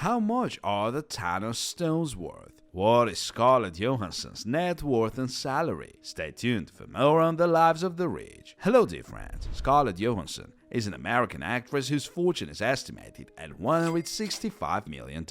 How much are the Thanos stones worth? What is Scarlett Johansson's net worth and salary? Stay tuned for more on the lives of the rich. Hello dear friends, Scarlett Johansson is an American actress whose fortune is estimated at $165 million.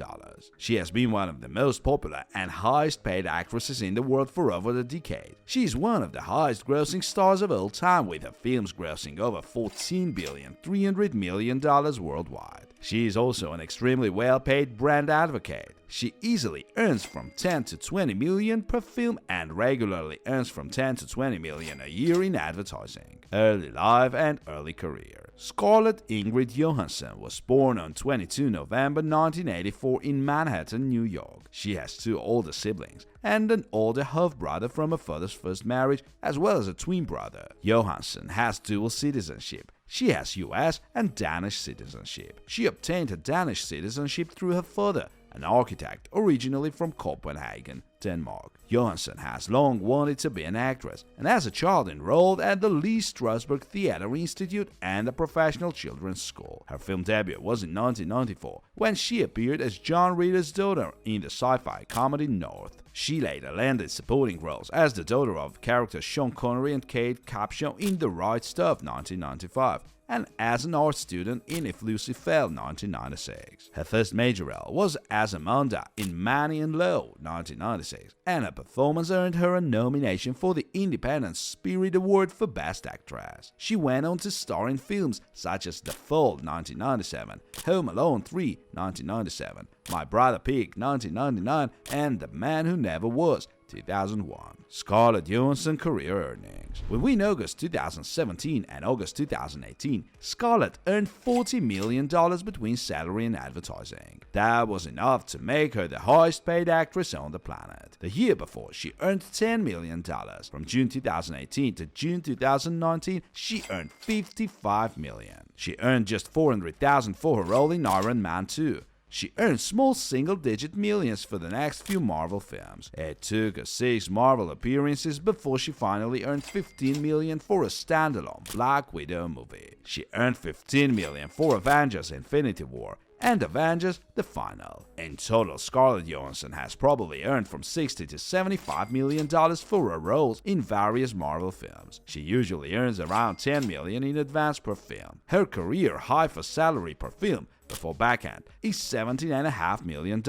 She has been one of the most popular and highest paid actresses in the world for over a decade. She is one of the highest grossing stars of all time, with her films grossing over $14,300 million worldwide. She is also an extremely well-paid brand advocate. She easily earns from 10 to 20 million per film and regularly earns from 10 to 20 million a year in advertising. Early life and early career. Scarlett Ingrid Johansson was born on 22 November 1984 in Manhattan, New York. She has two older siblings and an older half-brother from her father's first marriage, as well as a twin brother. Johansson has dual citizenship. She has US and Danish citizenship. She obtained her Danish citizenship through her father, an architect originally from Copenhagen, Denmark. Johansson has long wanted to be an actress, and as a child enrolled at the Lee Strasberg Theatre Institute and a professional children's school. Her film debut was in 1994, when she appeared as John Ritter's daughter in the sci-fi comedy North. She later landed supporting roles as the daughter of characters Sean Connery and Kate Capshaw in The Right Stuff 1995, and as an art student in If Lucy Fell 1996. Her first major role was as Amanda in Manny and Lowe 1996, and her performance earned her a nomination for the Independent Spirit Award for Best Actress. She went on to star in films such as The Fall 1997, Home Alone 3 1997, My Brother Pig 1999, and The Man Who Never Was 2001. Scarlett Johansson career earnings. Between August 2017 and August 2018, Scarlett earned $40 million between salary and advertising. That was enough to make her the highest paid actress on the planet. The year before, she earned $10 million. From June 2018 to June 2019, she earned $55 million. She earned just $400,000 for her role in Iron Man 2. She earned small single-digit millions for the next few Marvel films. It took her 6 Marvel appearances before she finally earned $15 million for a standalone Black Widow movie. She earned $15 million for Avengers: Infinity War and Avengers: The Final. In total, Scarlett Johansson has probably earned from $60 to $75 million for her roles in various Marvel films. She usually earns around $10 million in advance per film. Her career high for salary per film before backhand is $17.5 million,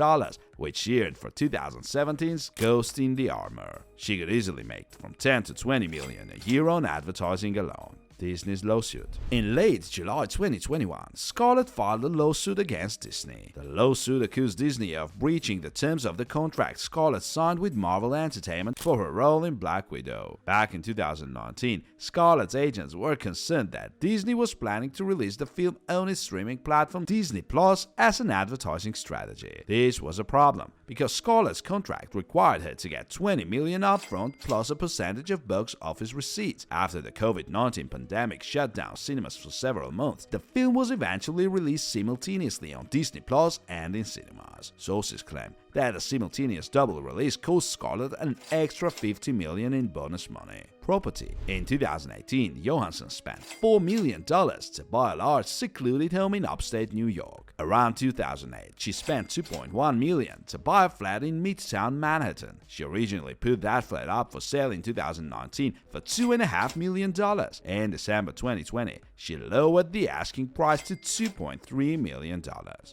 which she earned for 2017's Ghost in the Armor. She could easily make from 10 to 20 million a year on advertising alone. Disney's lawsuit. In late July 2021, Scarlett filed a lawsuit against Disney. The lawsuit accused Disney of breaching the terms of the contract Scarlett signed with Marvel Entertainment for her role in Black Widow. Back in 2019, Scarlett's agents were concerned that Disney was planning to release the film on its streaming platform Disney Plus as an advertising strategy. This was a problem because Scarlett's contract required her to get $20 million upfront plus a percentage of box office receipts. After the COVID-19 pandemic shut down cinemas for several months, the film was eventually released simultaneously on Disney Plus and in cinemas. Sources claim that a simultaneous double release cost Scarlett an extra $50 million in bonus money. Property. In 2018, Johansson spent $4 million to buy a large secluded home in upstate New York. Around 2008, she spent $2.1 million to buy a flat in Midtown Manhattan. She originally put that flat up for sale in 2019 for $2.5 million. In December 2020, she lowered the asking price to $2.3 million.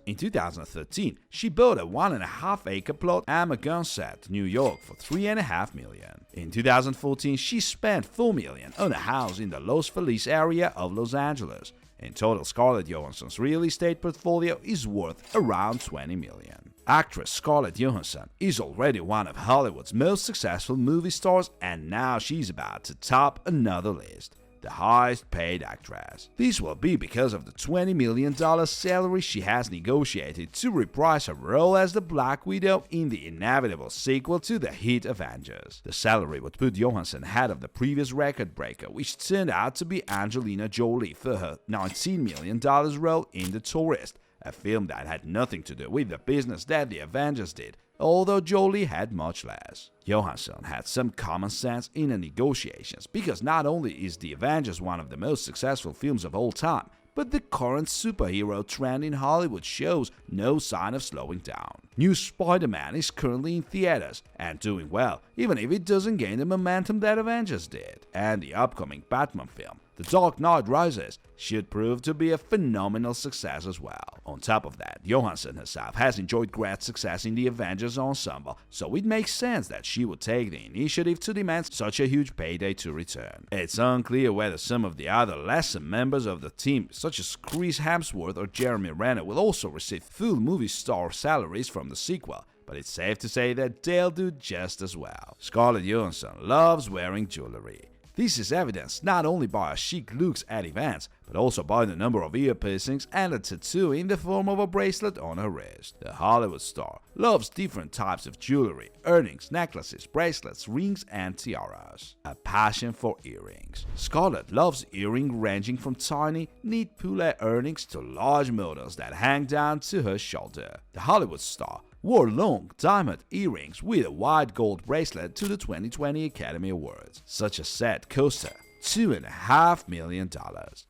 In 2013, she bought a 1.5-acre plot in Amagansett, New York for $3.5 million. In 2014, she spent $4 million on a house in the Los Feliz area of Los Angeles. In total, Scarlett Johansson's real estate portfolio is worth around $20 million. Actress Scarlett Johansson is already one of Hollywood's most successful movie stars, and now she's about to top another list. The highest paid actress. This will be because of the $20 million salary she has negotiated to reprise her role as the Black Widow in the inevitable sequel to the hit Avengers. The salary would put Johansson ahead of the previous record breaker, which turned out to be Angelina Jolie for her $19 million role in The Tourist, a film that had nothing to do with the business that the Avengers did, although Jolie had much less. Johansson had some common sense in the negotiations, because not only is The Avengers one of the most successful films of all time, but the current superhero trend in Hollywood shows no sign of slowing down. New Spider-Man is currently in theaters and doing well, even if it doesn't gain the momentum that Avengers did. And the upcoming Batman film, The Dark Knight Rises, should prove to be a phenomenal success as well. On top of that, Johansson herself has enjoyed great success in the Avengers ensemble, so it makes sense that she would take the initiative to demand such a huge payday to return. It's unclear whether some of the other lesser members of the team, such as Chris Hemsworth or Jeremy Renner, will also receive full movie star salaries from the sequel, but it's safe to say that they'll do just as well. Scarlett Johansson loves wearing jewelry. This is evidenced not only by her chic looks at events, but also by the number of ear piercings and a tattoo in the form of a bracelet on her wrist. The Hollywood star loves different types of jewelry, earrings, necklaces, bracelets, rings, and tiaras. A passion for earrings. Scarlett loves earrings ranging from tiny, neat pulley earrings to large models that hang down to her shoulder. The Hollywood star wore long diamond earrings with a white gold bracelet to the 2020 Academy Awards. Such a set cost her $2.5 million.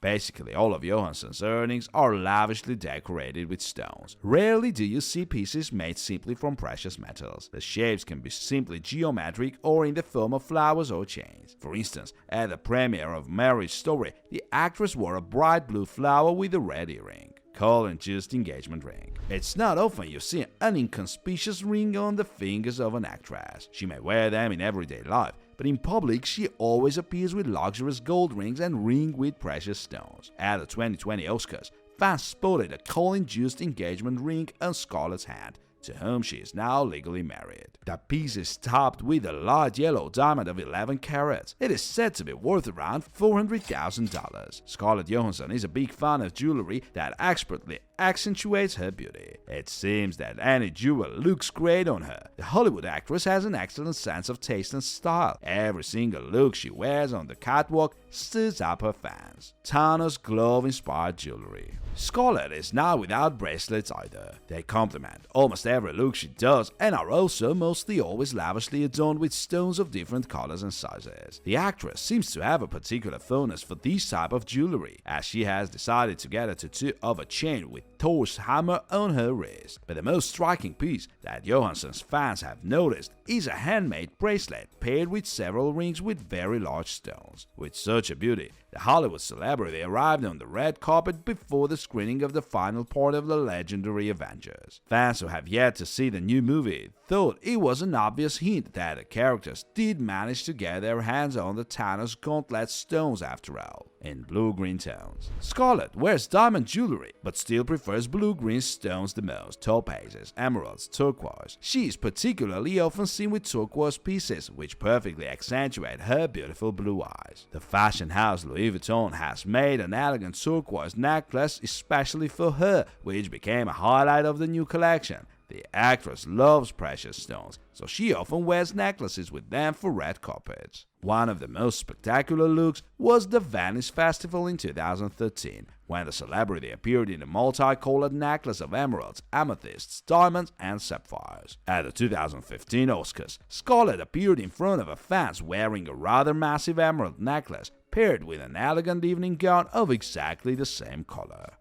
Basically, all of Johansson's earrings are lavishly decorated with stones. Rarely do you see pieces made simply from precious metals. The shapes can be simply geometric or in the form of flowers or chains. For instance, at the premiere of Marriage Story, the actress wore a bright blue flower with a red earring. COLIN JOOST engagement ring. It's not often you see an inconspicuous ring on the fingers of an actress. She may wear them in everyday life, but in public she always appears with luxurious gold rings and ring with precious stones. At the 2020 Oscars, fans spotted a COLIN JOOST engagement ring on Scarlett's hand, to whom she is now legally married. The piece is topped with a light yellow diamond of 11 carats. It is said to be worth around $400,000. Scarlett Johansson is a big fan of jewelry that expertly accentuates her beauty. It seems that any jewel looks great on her. The Hollywood actress has an excellent sense of taste and style. Every single look she wears on the catwalk stirs up her fans. Thanos glove-inspired jewelry. Scarlett is not without bracelets either. They complement almost every look she does and are also mostly always lavishly adorned with stones of different colors and sizes. The actress seems to have a particular fondness for this type of jewelry, as she has decided to get a tattoo of a chain with Thor's hammer on her wrist. But the most striking piece that Johansson's fans have noticed is a handmade bracelet paired with several rings with very large stones. With such a beauty, the Hollywood celebrity arrived on the red carpet before the screening of the final part of the legendary Avengers. Fans who have yet to see the new movie thought it was an obvious hint that the characters did manage to get their hands on the Thanos gauntlet stones after all, in blue-green tones. Scarlett wears diamond jewelry, but still prefers blue-green stones the most: topazes, emeralds, turquoise. She is particularly often seen with turquoise pieces, which perfectly accentuate her beautiful blue eyes. The fashion house Louis Vuitton has made an elegant turquoise necklace especially for her, which became a highlight of the new collection. The actress loves precious stones, so she often wears necklaces with them for red carpets. One of the most spectacular looks was the Venice Festival in 2013, when the celebrity appeared in a multicolored necklace of emeralds, amethysts, diamonds, and sapphires. At the 2015 Oscars, Scarlett appeared in front of her fans wearing a rather massive emerald necklace paired with an elegant evening gown of exactly the same color.